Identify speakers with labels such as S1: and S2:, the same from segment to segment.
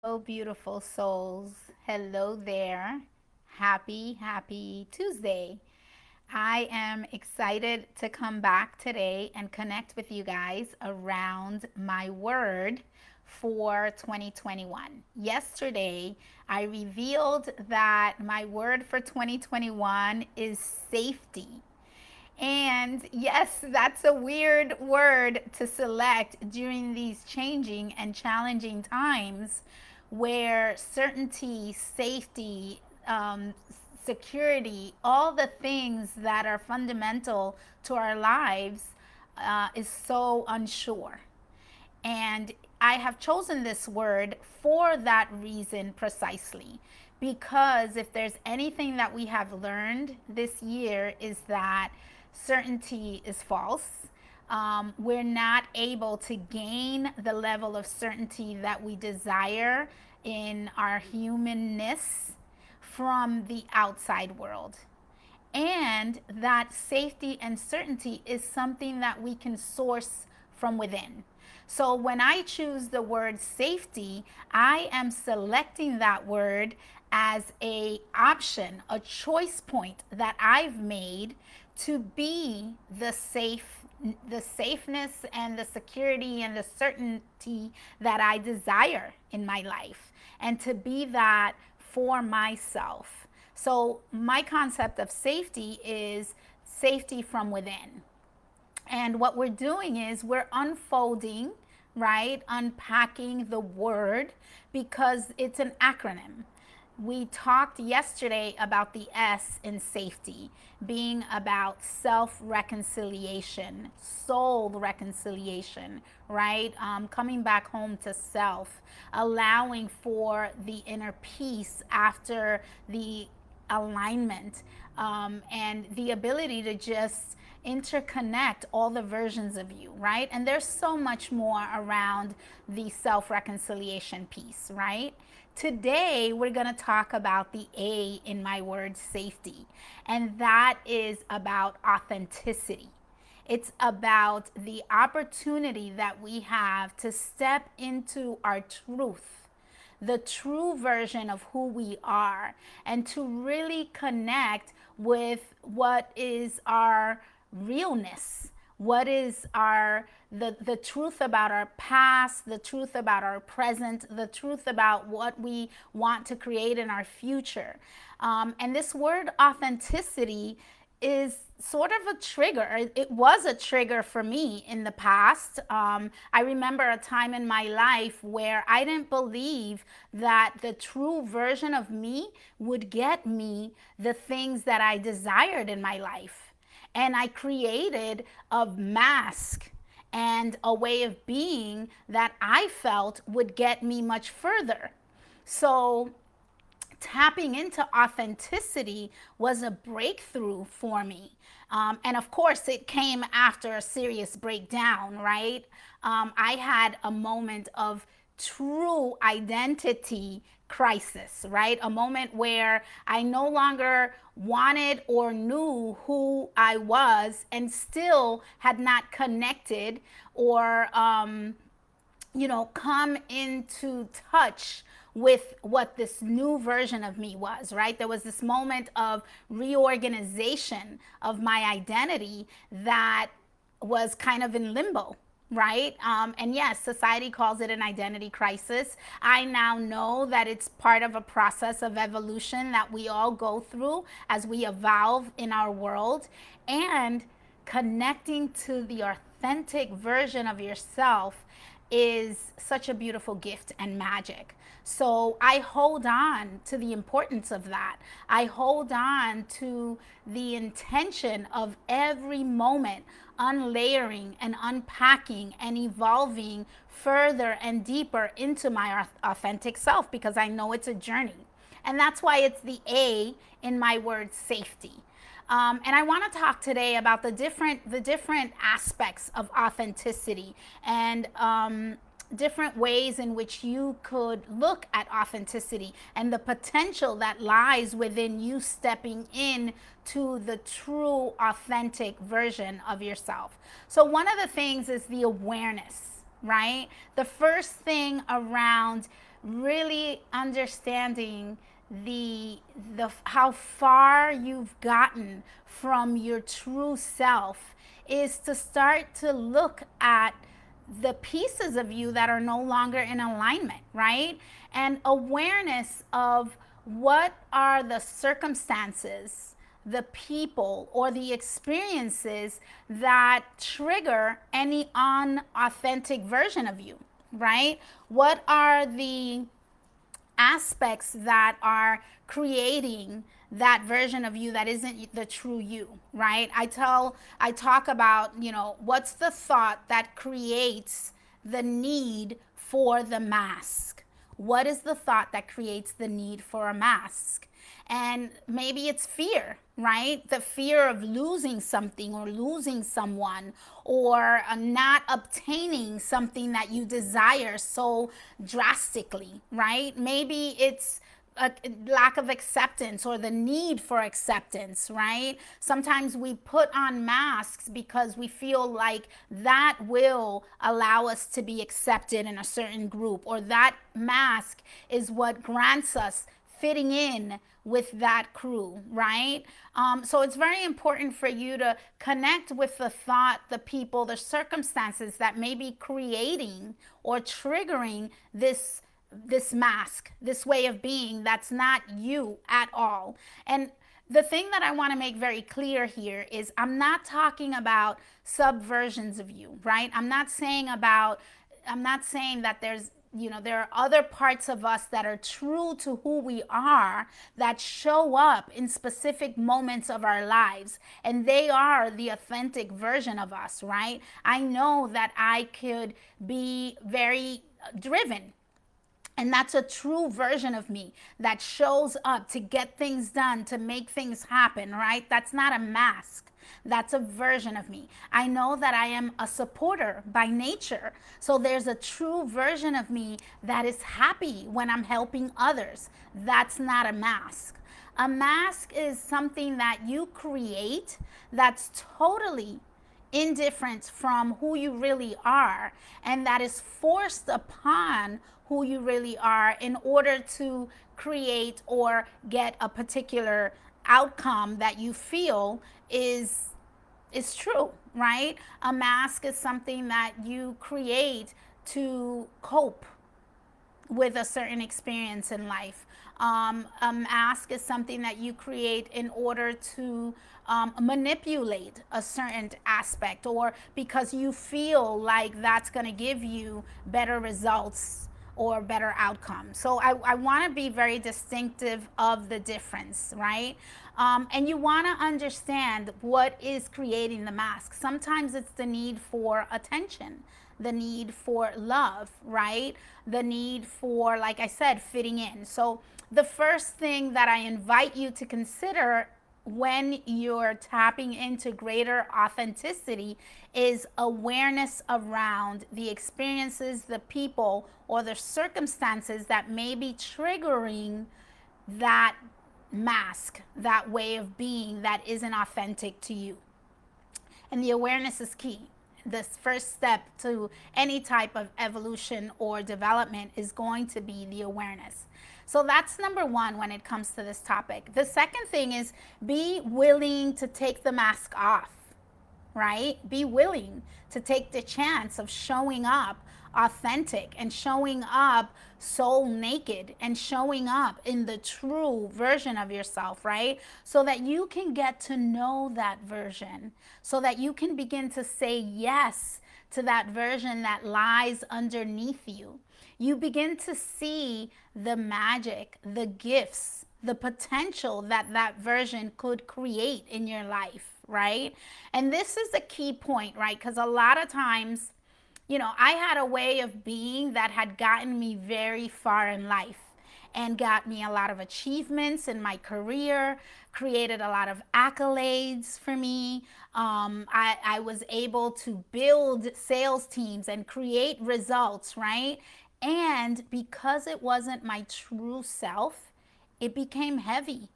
S1: Oh, beautiful souls. Hello there. Happy Tuesday. I am excited to come back today and connect with you guys around my word for 2021. Yesterday, I revealed that my word for 2021 is safety. And yes, that's a weird word to select during these changing and challenging times where certainty, safety, security, all the things that are fundamental to our lives is so unsure. And I have chosen this word for that reason precisely. Because if there's anything that we have learned this year, is that certainty is false. We're not able to gain the level of certainty that we desire in our humanness from the outside world, and that safety and certainty is something that we can source from within. So when I choose the word safety, I am selecting that word as a option, a choice point that I've made to be the safeness and the security and the certainty that I desire in my life, and to be that for myself. So, my concept of safety is safety from within. And what we're doing is we're unfolding, right? Unpacking the word because it's an acronym. We talked yesterday about the S in safety being about self reconciliation, soul reconciliation, right? Coming back home to self, allowing for the inner peace after the alignment, and the ability to just interconnect all the versions of you, right? And there's so much more around the self reconciliation piece, right? Today, we're going to talk about the A in my word safety, and that is about authenticity. It's about the opportunity that we have to step into our truth, the true version of who we are, and to really connect with what is our realness, what is our the truth about our past, the truth about our present, the truth about what we want to create in our future. And this word authenticity is sort of a trigger. It was a trigger for me in the past. I remember a time in my life where I didn't believe that the true version of me would get me the things that I desired in my life. And I created a mask and a way of being that I felt would get me much further. So tapping into authenticity was a breakthrough for me. And of course, it came after a serious breakdown, right? I had a moment of true identity crisis, right? A moment where I no longer wanted or knew who I was, and still had not connected or come into touch with what this new version of me was, right? There was this moment of reorganization of my identity that was kind of in limbo, right? And yes, society calls it an identity crisis. I now know that it's part of a process of evolution that we all go through as we evolve in our world. And connecting to the authentic version of yourself is such a beautiful gift and magic. So I hold on to the importance of that. I hold on to the intention of every moment unlayering and unpacking and evolving further and deeper into my authentic self, because I know it's a journey. And that's why it's the A in my word safety. And I want to talk today about the different aspects of authenticity, and different ways in which you could look at authenticity and the potential that lies within you stepping in to the true authentic version of yourself. So one of the things is the awareness, right? The first thing around really understanding the how far you've gotten from your true self is to start to look at the pieces of you that are no longer in alignment, right? And awareness of what are the circumstances, the people, or the experiences that trigger any unauthentic version of you, right? What are the aspects that are creating that version of you that isn't the true you, right? I talk about, what's the thought that creates the need for the mask? What is the thought that creates the need for a mask? And maybe it's fear, right? The fear of losing something or losing someone, or not obtaining something that you desire so drastically, right? Maybe it's a lack of acceptance or the need for acceptance, right? Sometimes we put on masks because we feel like that will allow us to be accepted in a certain group, or that mask is what grants us fitting in with that crew, right? So it's very important for you to connect with the thought, the people, the circumstances that may be creating or triggering this mask, this way of being that's not you at all. And the thing that I want to make very clear here is I'm not talking about subversions of you, right? I'm not saying that there are other parts of us that are true to who we are that show up in specific moments of our lives, and they are the authentic version of us, right? I know that I could be very driven, and that's a true version of me that shows up to get things done, to make things happen, right? That's not a mask. That's a version of me. I know that I am a supporter by nature. So there's a true version of me that is happy when I'm helping others. That's not a mask. A mask is something that you create that's totally indifferent from who you really are, and that is forced upon who you really are in order to create or get a particular outcome that you feel is true, right? A mask is something that you create to cope with a certain experience in life. A mask is something that you create in order to manipulate a certain aspect, or because you feel like that's going to give you better results or better outcomes. So I want to be very distinctive of the difference, right? And you want to understand what is creating the mask. Sometimes it's the need for attention, the need for love, right? The need for, like I said, fitting in. So the first thing that I invite you to consider when you're tapping into greater authenticity is awareness around the experiences, the people, or the circumstances that may be triggering that mask, that way of being that isn't authentic to you. And the awareness is key. The first step to any type of evolution or development is going to be the awareness. So that's number one when it comes to this topic. The second thing is be willing to take the mask off, right? Be willing to take the chance of showing up authentic and showing up soul naked and showing up in the true version of yourself, right? So that you can get to know that version, so that you can begin to say yes to that version that lies underneath you. You begin to see the magic, the gifts, the potential that that version could create in your life, right? And this is the key point, right? Because a lot of times, I had a way of being that had gotten me very far in life and got me a lot of achievements in my career, created a lot of accolades for me. I was able to build sales teams and create results, right? And because it wasn't my true self, it became heavy.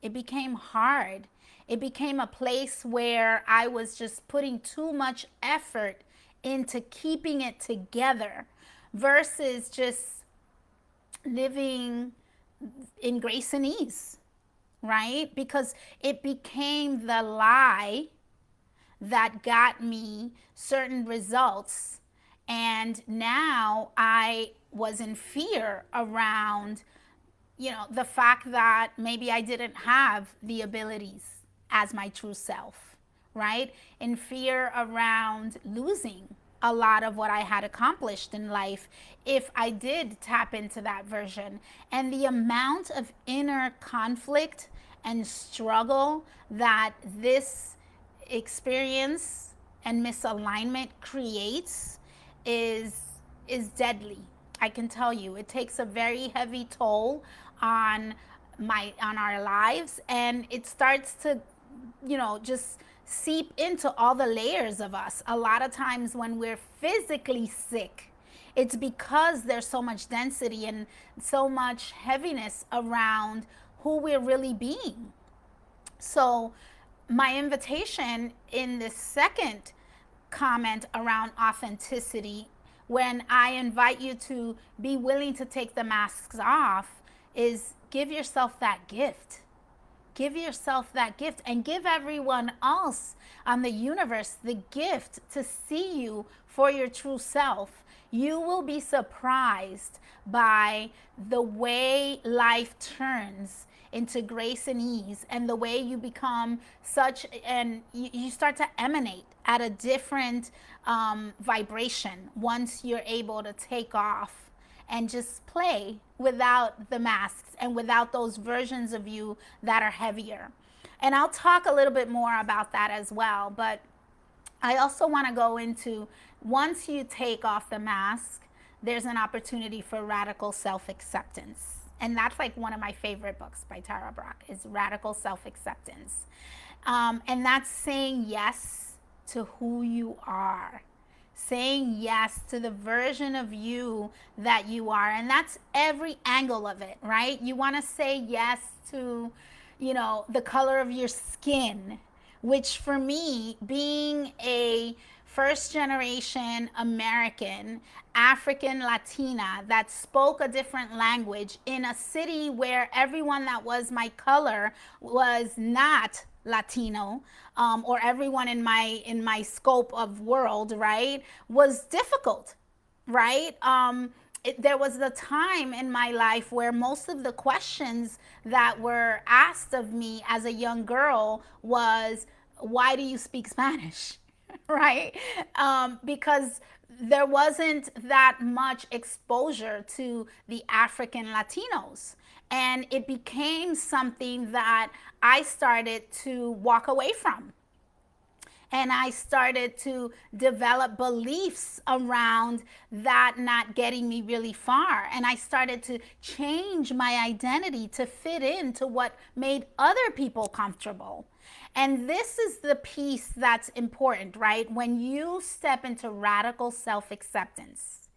S1: It became hard. It became a place where I was just putting too much effort into keeping it together versus just living in grace and ease, right? Because it became the lie that got me certain results. And now I was in fear around, the fact that maybe I didn't have the abilities as my true self, right? In fear around losing a lot of what I had accomplished in life if I did tap into that version. And the amount of inner conflict and struggle that this experience and misalignment creates is is deadly. I can tell you, it takes a very heavy toll on on our lives, and it starts to, just seep into all the layers of us. A lot of times when we're physically sick, it's because there's so much density and so much heaviness around who we're really being. So, my invitation in this second comment around authenticity, when I invite you to be willing to take the masks off, is give yourself that gift. Give yourself that gift and give everyone else on the universe the gift to see you for your true self. You will be surprised by the way life turns into grace and ease, and the way you become such, and you start to emanate at a different vibration once you're able to take off and just play without the masks and without those versions of you that are heavier. And I'll talk a little bit more about that as well. But I also want to go into, once you take off the mask, there's an opportunity for radical self-acceptance. And that's like one of my favorite books by Tara Brach, is Radical Self-Acceptance. And that's saying yes to who you are, saying yes to the version of you that you are. And that's every angle of it, right? You want to say yes to, the color of your skin, which for me, being a first generation American, African Latina that spoke a different language in a city where everyone that was my color was not Latino, or everyone in my scope of world, right, was difficult, right? There was a time in my life where most of the questions that were asked of me as a young girl was, why do you speak Spanish? Right? Because there wasn't that much exposure to the African Latinos. And it became something that I started to walk away from. And I started to develop beliefs around that not getting me really far. And I started to change my identity to fit into what made other people comfortable. And this is the piece that's important, right? When you step into radical self-acceptance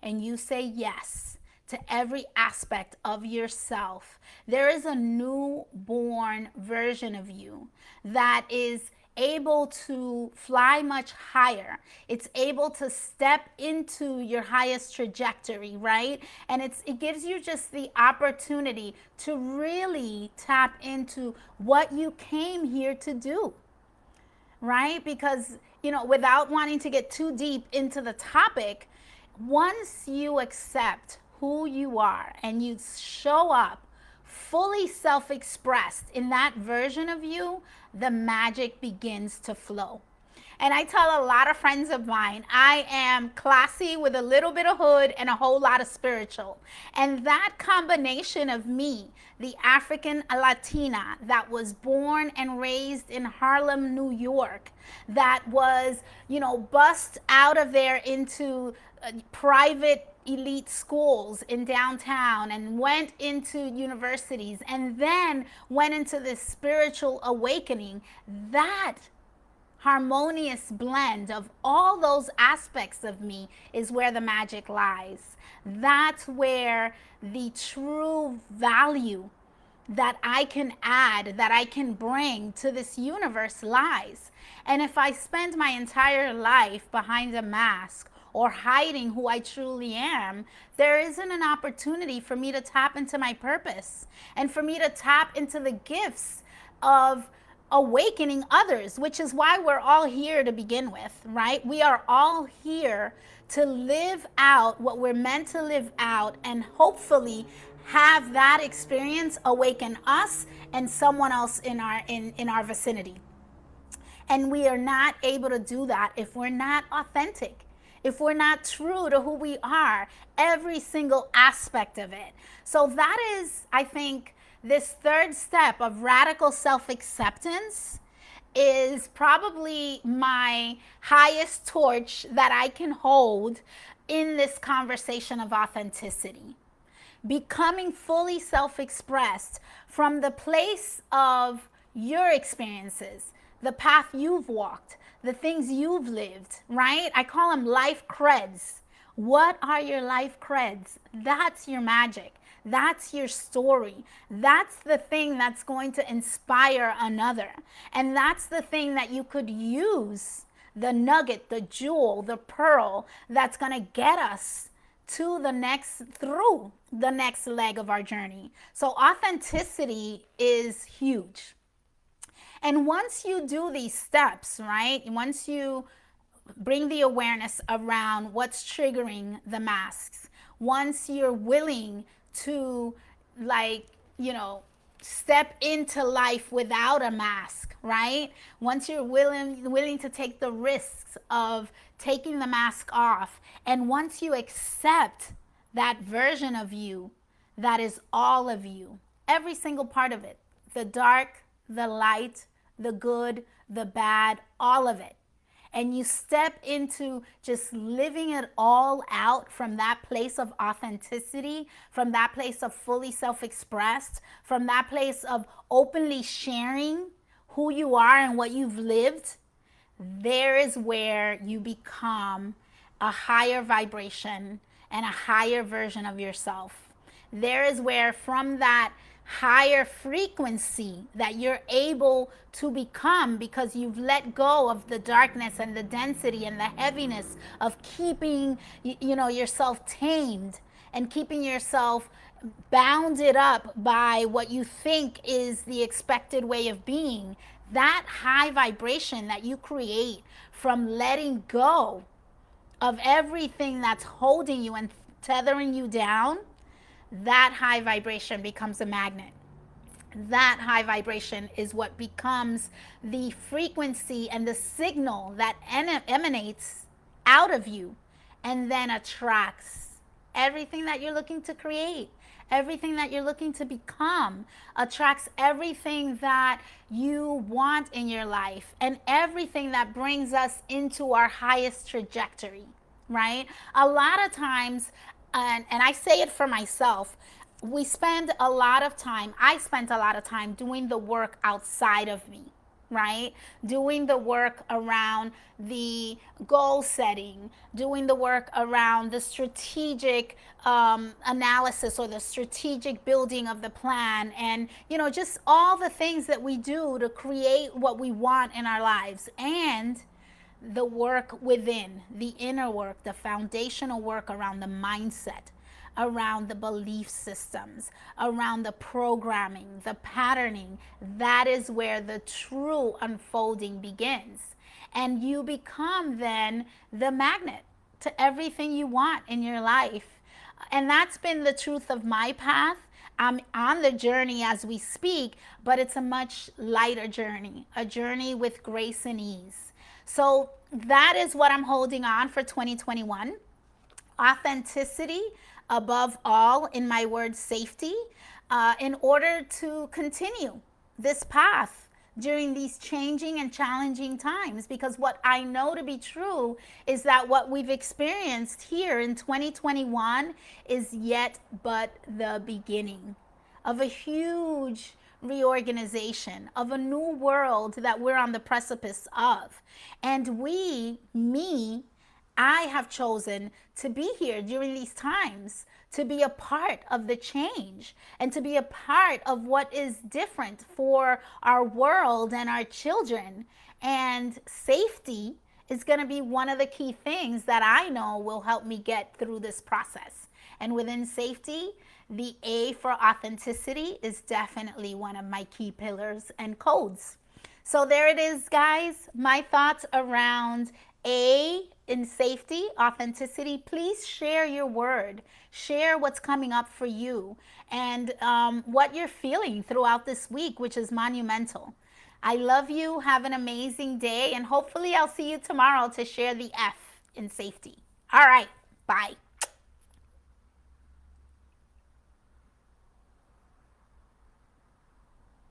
S1: and you say yes to every aspect of yourself, there is a newborn version of you that is able to fly much higher. It's able to step into your highest trajectory, right? And it gives you just the opportunity to really tap into what you came here to do, right? Because, without wanting to get too deep into the topic, once you accept who you are and you show up fully self-expressed in that version of you, the magic begins to flow. And I tell a lot of friends of mine, I am classy with a little bit of hood and a whole lot of spiritual. And that combination of me, the African Latina that was born and raised in Harlem, New York, that was, bussed out of there into private elite schools in downtown and went into universities and then went into this spiritual awakening, that harmonious blend of all those aspects of me is where the magic lies. That's where the true value that I can add, that I can bring to this universe lies. And if I spend my entire life behind a mask or hiding who I truly am, there isn't an opportunity for me to tap into my purpose and for me to tap into the gifts of awakening others, which is why we're all here to begin with, right? We are all here to live out what we're meant to live out and hopefully have that experience awaken us and someone else in our vicinity. And we are not able to do that if we're not authentic, if we're not true to who we are, every single aspect of it. So that is, I think, this third step of radical self-acceptance is probably my highest torch that I can hold in this conversation of authenticity. Becoming fully self-expressed from the place of your experiences, the path you've walked, the things you've lived, right? I call them life creds. What are your life creds? That's your magic. That's your story. That's the thing that's going to inspire another. And that's the thing that you could use, the nugget, the jewel, the pearl that's going to get us to through the next leg of our journey. So authenticity is huge. And once you do these steps, right? Once you bring the awareness around what's triggering the masks, once you're willing to, like, step into life without a mask, right? Once you're willing to take the risks of taking the mask off, and once you accept that version of you that is all of you, every single part of it, the dark, the light, the good, the bad, all of it, and you step into just living it all out from that place of authenticity, from that place of fully self-expressed, from that place of openly sharing who you are and what you've lived, there is where you become a higher vibration and a higher version of yourself. There is where, from that higher frequency that you're able to become, because you've let go of the darkness and the density and the heaviness of keeping yourself tamed and keeping yourself bounded up by what you think is the expected way of being. That high vibration that you create from letting go of everything that's holding you and tethering you down, that high vibration becomes a magnet. That high vibration is what becomes the frequency and the signal that emanates out of you and then attracts everything that you're looking to create, everything that you're looking to become, attracts everything that you want in your life and everything that brings us into our highest trajectory, right? A lot of times, and I say it for myself, I spent a lot of time doing the work outside of me, right? Doing the work around the goal setting, doing the work around the strategic analysis or the strategic building of the plan, and just all the things that we do to create what we want in our lives, and the work within, the inner work, the foundational work around the mindset, around the belief systems, around the programming, the patterning. That is where the true unfolding begins. And you become then the magnet to everything you want in your life. And that's been the truth of my path. I'm on the journey as we speak, but it's a much lighter journey, a journey with grace and ease. So that is what I'm holding on for 2021. Authenticity above all, in my word, safety, in order to continue this path during these changing and challenging times. Because what I know to be true is that what we've experienced here in 2021 is yet but the beginning of a huge reorganization, of a new world that we're on the precipice of. And I have chosen to be here during these times, to be a part of the change and to be a part of what is different for our world and our children. And safety is going to be one of the key things that I know will help me get through this process. And within safety, the A for authenticity is definitely one of my key pillars and codes. So there it is, guys. My thoughts around A in safety, authenticity. Please share your word. Share what's coming up for you and what you're feeling throughout this week, which is monumental. I love you. Have an amazing day. And hopefully, I'll see you tomorrow to share the F in safety. All right. Bye.